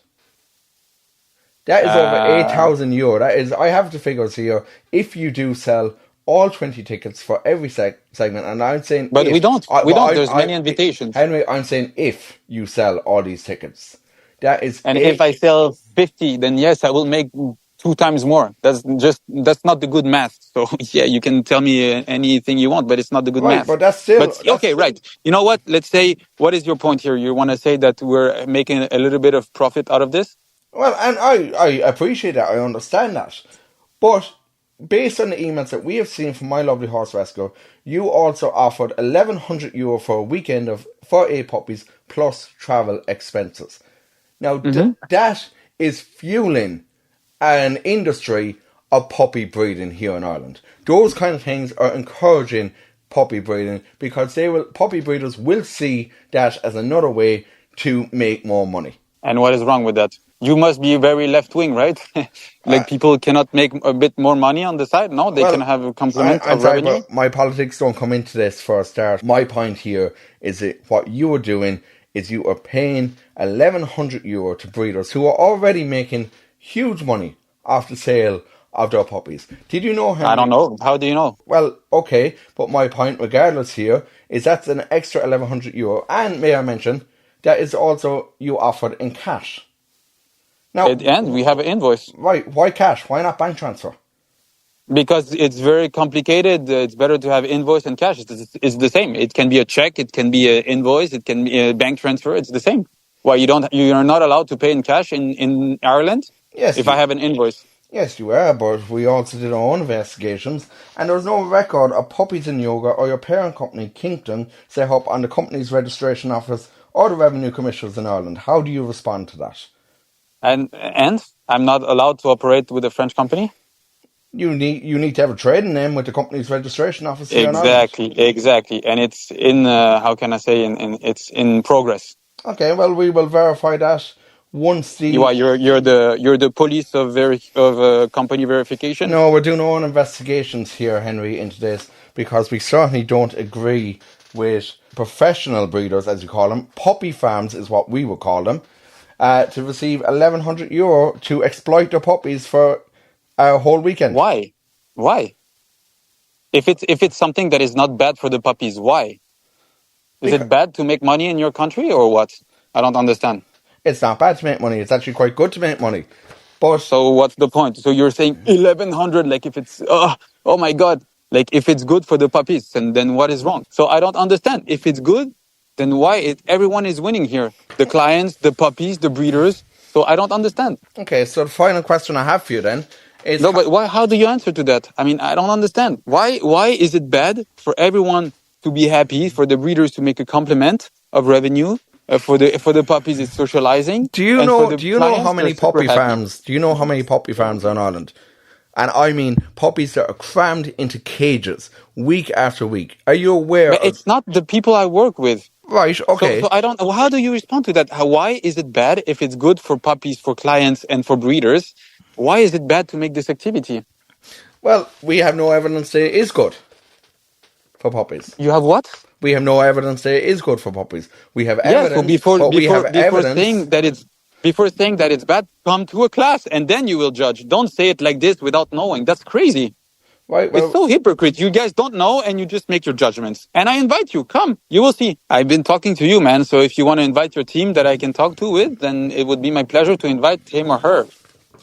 That is over €8,000. That is, I have the figures here. If you do sell all 20 tickets for every segment, and I'm saying, but we don't. There's many invitations. Anyway, I'm saying if you sell all these tickets, that is. And if I sell 50, then yes, I will make 2 times more. That's not the good math. So yeah, you can tell me anything you want, but it's not the good math. But that's still. Right. You know what? Let's say, what is your point here? You want to say that we're making a little bit of profit out of this? Well, and I appreciate that. I understand that. But based on the emails that we have seen from My Lovely Horse Rescue, you also offered €1,100 for a weekend for 8 puppies plus travel expenses. Now, that is fueling an industry of puppy breeding here in Ireland. Those kind of things are encouraging puppy breeding because puppy breeders will see that as another way to make more money. And what is wrong with that? You must be very left-wing, right? People cannot make a bit more money on the side? No, they can have a complement of revenue? My politics don't come into this for a start. My point here is that what you are doing is you are paying €1,100 to breeders who are already making huge money off the sale of their puppies. Did you know how? I don't know. How do you know? Well, okay, but my point regardless here is that's an extra €1,100. And may I mention, that is also you offered in cash. Now, and we have an invoice. Right, why cash? Why not bank transfer? Because it's very complicated. It's better to have invoice and cash. It's the same. It can be a check. It can be an invoice. It can be a bank transfer. It's the same. Why you're not allowed to pay in cash in Ireland? Yes. If I have an invoice. Yes, you are, but we also did our own investigations, and there was no record of Puppies in Yoga or your parent company, Kington, set up on the company's registration office or the revenue commissioners in Ireland. How do you respond to that? And I'm not allowed to operate with a French company? You need to have a trading name with the company's registration office here in Ireland. Exactly. And it's in, it's in progress. Okay, well, we will verify that once the... You're the police of company verification? No, we're doing our own investigations here, Henry, into this, because we certainly don't agree with professional breeders, as you call them. Puppy farms is what we would call them. To receive €1,100 to exploit their puppies for a whole weekend. Why? If it's something that is not bad for the puppies, why? Is it bad to make money in your country or what? I don't understand. It's not bad to make money. It's actually quite good to make money. But so what's the point? So you're saying 1,100, like if it's oh my God, like if it's good for the puppies, and then what is wrong? So I don't understand. If it's good, then why everyone is winning here? The clients, the puppies, the breeders. So I don't understand. Okay, so the final question I have for you then is... No, but why? How do you answer to that? I mean, I don't understand. Why is it bad for everyone to be happy, for the breeders to make a compliment of revenue, for the puppies it's socializing? Do you know how many puppy farms? Do you know how many puppy farms are in Ireland? And I mean puppies that are crammed into cages week after week. Are you aware? But it's not the people I work with. Right, okay. So I don't... How do you respond to that? Why is it bad if it's good for puppies, for clients, and for breeders? Why is it bad to make this activity? Well, we have no evidence that it is good for puppies. You have what? We have no evidence that it is good for puppies. We have evidence. Yes, so before saying that it's bad, come to a class and then you will judge. Don't say it like this without knowing. That's crazy. Right, well, it's so hypocrite. You guys don't know and you just make your judgments. And I invite you. Come. You will see. I've been talking to you, man. So if you want to invite your team that I can talk to with, then it would be my pleasure to invite him or her.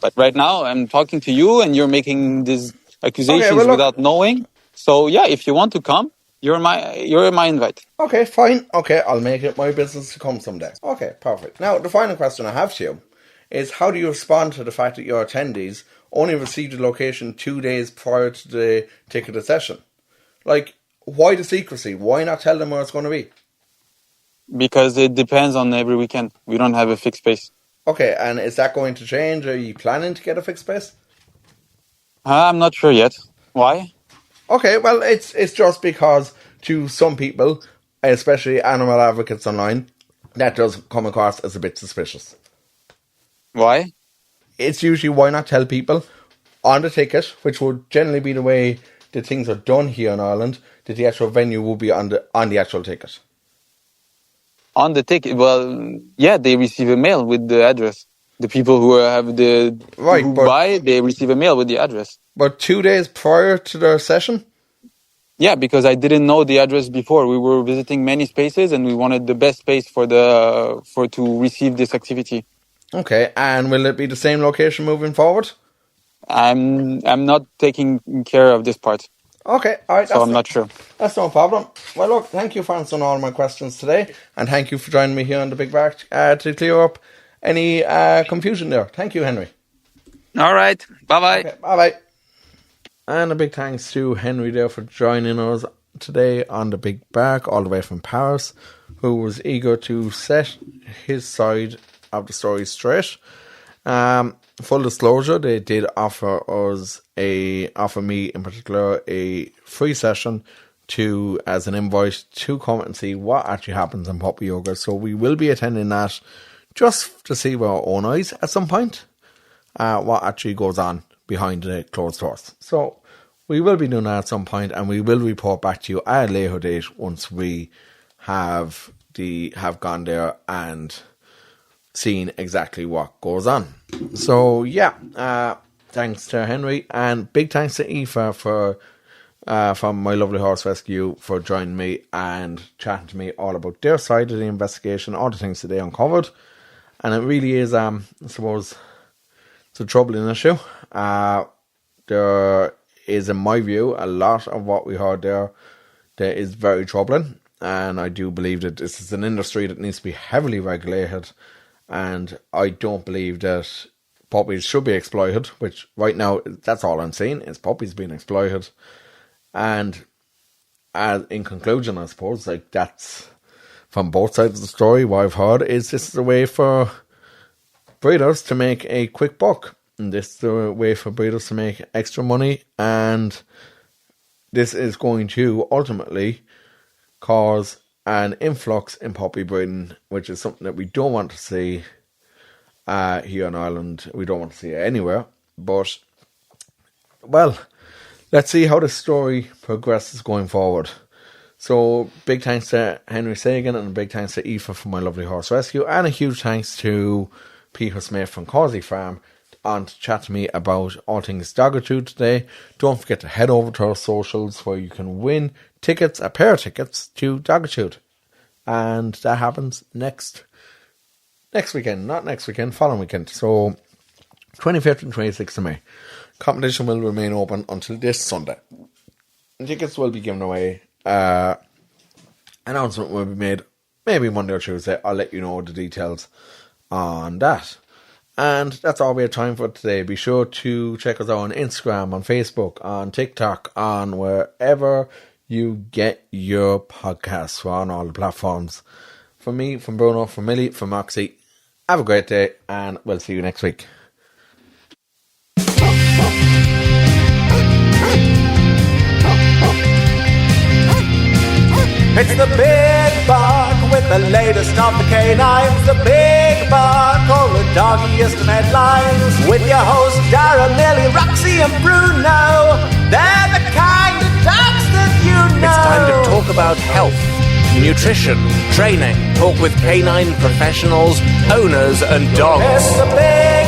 But right now, I'm talking to you, and you're making these accusations Okay, well, look- without knowing. So yeah, if you want to come, you're my invite. Okay, fine. Okay, I'll make it my business to come someday. Okay, perfect. Now, the final question I have to you is, how do you respond to the fact that your attendees only received the location 2 days prior to the ticketed session? Like, why the secrecy? Why not tell them where it's going to be? Because it depends on every weekend. We don't have a fixed space. Okay, and is that going to change? Are you planning to get a fixed space? I'm not sure yet. Why? Okay, well, it's just because to some people, especially animal advocates online, that does come across as a bit suspicious. Why? It's usually, why not tell people on the ticket, which would generally be the way that things are done here in Ireland, that the actual venue will be on the actual ticket. On the ticket, well, yeah, they receive a mail with the address. The people who have who buy, they receive a mail with the address. But 2 days prior to their session? Yeah, because I didn't know the address before. We were visiting many spaces, and we wanted the best space to receive this activity. Okay, and will it be the same location moving forward? I'm not taking care of this part. Okay, all right. So I'm not sure. That's no problem. Well, look, thank you for answering all my questions today, and thank you for joining me here on the Big Bark to clear up any confusion there. Thank you, Henry. All right. Bye-bye. Okay, bye-bye. And a big thanks to Henry there for joining us today on the Big Bark, all the way from Paris, who was eager to set his side of the story straight. Full disclosure, they did offer me in particular a free session as an invite to come and see what actually happens in puppy yoga. So we will be attending that just to see with our own eyes at some point what actually goes on behind the closed doors. So we will be doing that at some point, and we will report back to you at a later date once we have gone there and seen exactly what goes on. So yeah, thanks to Henry, and big thanks to Aoife from My Lovely Horse Rescue for joining me and chatting to me all about their side of the investigation, all the things that they uncovered. And it really is, I suppose, it's a troubling issue. There is, in my view, a lot of what we heard there that is very troubling, and I do believe that this is an industry that needs to be heavily regulated. And I don't believe that puppies should be exploited, which right now, that's all I'm saying, is puppies being exploited. And in conclusion, I suppose, like, that's from both sides of the story. What I've heard is this is a way for breeders to make a quick buck. And this is a way for breeders to make extra money. And this is going to ultimately cause an influx in puppy breeding, which is something that we don't want to see here in Ireland. We don't want to see it anywhere. But, well, let's see how the story progresses going forward. So, big thanks to Henry Sagan, and a big thanks to Aoife from My Lovely Horse Rescue, and a huge thanks to Peter Smyth from Causey Farm on to chat to me about all things Dogitude today. Don't forget to head over to our socials where you can win a pair of tickets to Dogitude. And that happens next weekend, not next weekend, following weekend. So 25th and 26th of May. Competition will remain open until this Sunday. And tickets will be given away. Announcement will be made maybe Monday or Tuesday. I'll let you know the details on that. And that's all we have time for today. Be sure to check us out on Instagram, on Facebook, on TikTok, on wherever you get your podcasts. We're on all the platforms. From me, from Bruno, from Millie, from Roxy, have a great day, and we'll see you next week. It's the Big Bark with the latest of the canines. The Big Bark, all the doggiest of headlines. With your hosts Darragh, Millie, Roxy and Bruno. They're the kind of dogs that you know. It's time to talk about health, nutrition, training, talk with canine professionals, owners and dogs. It's the Big